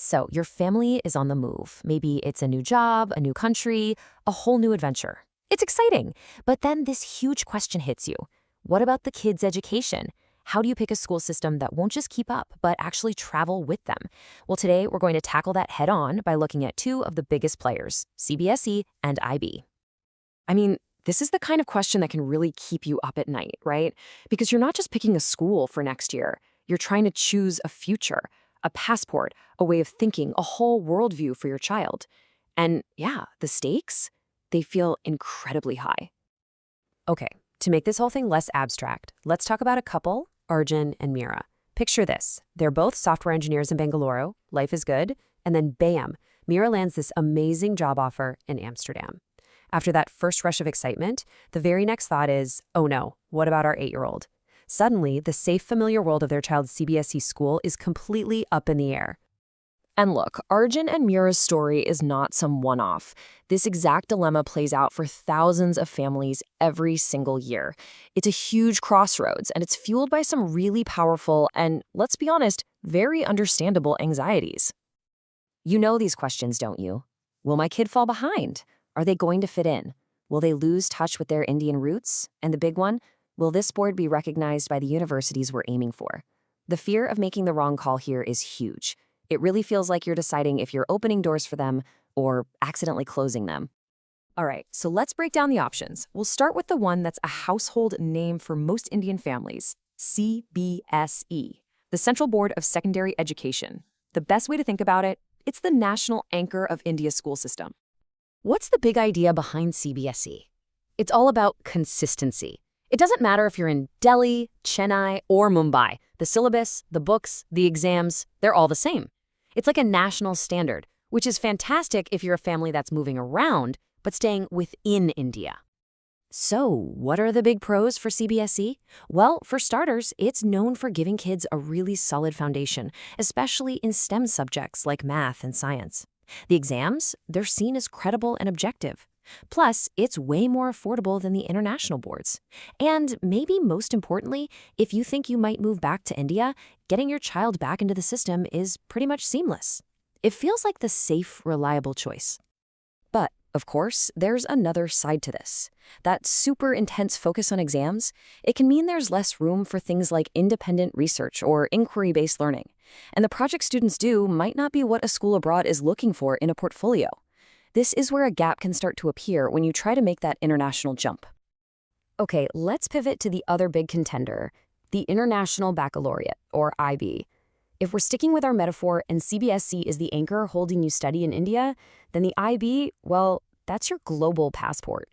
So, your family is on the move. Maybe it's a new job, a new country, a whole new adventure. It's exciting. But then this huge question hits you. What about the kids' education? How do you pick a school system that won't just keep up, but actually travel with them? Well, today we're going to tackle that head on by looking at two of the biggest players, CBSE and IB. I mean, this is the kind of question that can really keep you up at night, right? Because you're not just picking a school for next year. You're trying to choose a future, a passport, a way of thinking, a whole worldview for your child. And yeah, the stakes, they feel incredibly high. Okay, to make this whole thing less abstract, let's talk about a couple, Arjun and Meera. Picture this. They're both software engineers in Bangalore. Life is good. And then bam, Meera lands this amazing job offer in Amsterdam. After that first rush of excitement, the very next thought is, oh no, what about our 8-year-old? Suddenly, the safe, familiar world of their child's CBSE school is completely up in the air. And look, Arjun and Meera's story is not some one-off. This exact dilemma plays out for thousands of families every single year. It's a huge crossroads, and it's fueled by some really powerful and, let's be honest, very understandable anxieties. You know these questions, don't you? Will my kid fall behind? Are they going to fit in? Will they lose touch with their Indian roots? And the big one, will this board be recognized by the universities we're aiming for? The fear of making the wrong call here is huge. It really feels like you're deciding if you're opening doors for them or accidentally closing them. All right, so let's break down the options. We'll start with the one that's a household name for most Indian families, CBSE, the Central Board of Secondary Education. The best way to think about it, it's the national anchor of India's school system. What's the big idea behind CBSE? It's all about consistency. It doesn't matter if you're in Delhi, Chennai, or Mumbai. The syllabus, the books, the exams, they're all the same. It's like a national standard, which is fantastic if you're a family that's moving around, but staying within India. So, what are the big pros for CBSE? Well, for starters, it's known for giving kids a really solid foundation, especially in STEM subjects like math and science. The exams, they're seen as credible and objective. Plus, it's way more affordable than the international boards. And maybe most importantly, if you think you might move back to India, getting your child back into the system is pretty much seamless. It feels like the safe, reliable choice. But, of course, there's another side to this. That super intense focus on exams, it can mean there's less room for things like independent research or inquiry-based learning. And the project students do might not be what a school abroad is looking for in a portfolio. This is where a gap can start to appear when you try to make that international jump. Okay, let's pivot to the other big contender, the International Baccalaureate, or IB. If we're sticking with our metaphor and CBSE is the anchor holding you steady in India, then the IB, well, that's your global passport.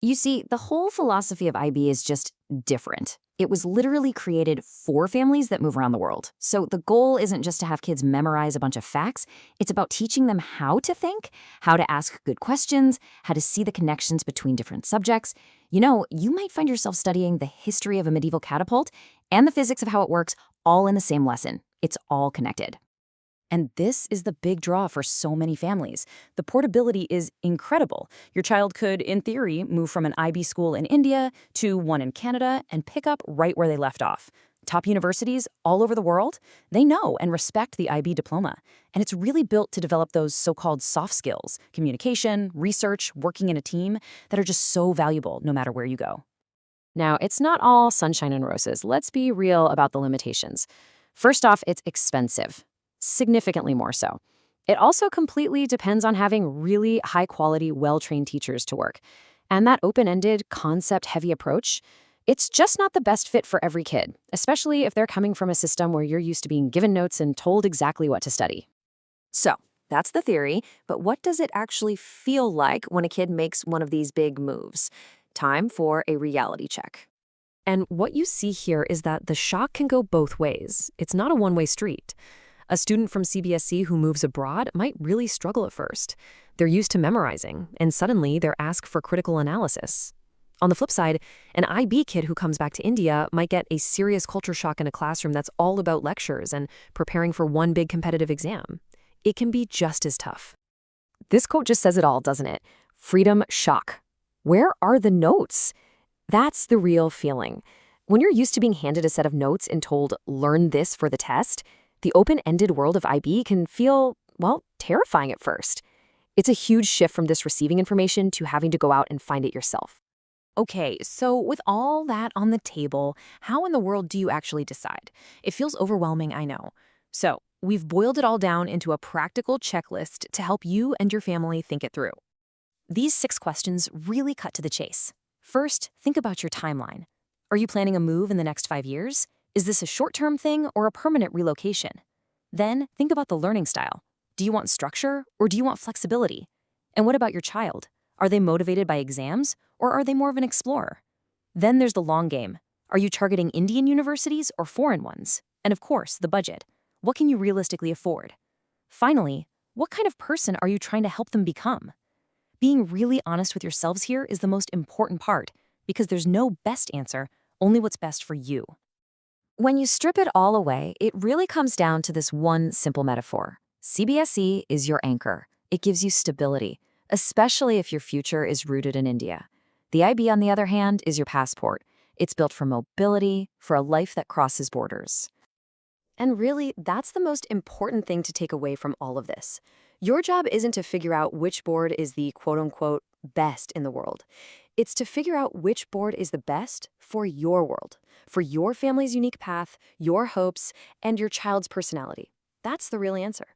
You see, the whole philosophy of IB is just different. It was literally created for families that move around the world. So the goal isn't just to have kids memorize a bunch of facts. It's about teaching them how to think, how to ask good questions, how to see the connections between different subjects. You know, you might find yourself studying the history of a medieval catapult and the physics of how it works all in the same lesson. It's all connected. And this is the big draw for so many families. The portability is incredible. Your child could, in theory, move from an IB school in India to one in Canada and pick up right where they left off. Top universities all over the world, they know and respect the IB diploma. And it's really built to develop those so-called soft skills, communication, research, working in a team, that are just so valuable no matter where you go. Now, it's not all sunshine and roses. Let's be real about the limitations. First off, it's expensive. Significantly more so. It also completely depends on having really high-quality, well-trained teachers to work. And that open-ended, concept-heavy approach, it's just not the best fit for every kid, especially if they're coming from a system where you're used to being given notes and told exactly what to study. So, that's the theory, but what does it actually feel like when a kid makes one of these big moves? Time for a reality check. And what you see here is that the shock can go both ways. It's not a one-way street. A student from CBSE who moves abroad might really struggle at first. They're used to memorizing, and suddenly they're asked for critical analysis. On the flip side, an IB kid who comes back to India might get a serious culture shock in a classroom that's all about lectures and preparing for one big competitive exam. It can be just as tough. This quote just says it all, doesn't it? Freedom shock. Where are the notes? That's the real feeling. When you're used to being handed a set of notes and told, learn this for the test, The open-ended world of IB can feel, well, terrifying at first. It's a huge shift from this receiving information to having to go out and find it yourself. Okay, so with all that on the table, how in the world do you actually decide? It feels overwhelming, I know. So, we've boiled it all down into a practical checklist to help you and your family think it through. These 6 questions really cut to the chase. First, think about your timeline. Are you planning a move in the next 5 years? Is this a short-term thing or a permanent relocation? Then, think about the learning style. Do you want structure or do you want flexibility? And what about your child? Are they motivated by exams or are they more of an explorer? Then there's the long game. Are you targeting Indian universities or foreign ones? And of course, the budget. What can you realistically afford? Finally, what kind of person are you trying to help them become? Being really honest with yourselves here is the most important part, because there's no best answer, only what's best for you. When you strip it all away, it really comes down to this one simple metaphor. CBSE is your anchor. It gives you stability, especially if your future is rooted in India. The IB, on the other hand, is your passport. It's built for mobility, for a life that crosses borders. And really, that's the most important thing to take away from all of this. Your job isn't to figure out which board is the quote-unquote best in the world. It's to figure out which board is the best for your world, for your family's unique path, your hopes, and your child's personality. That's the real answer.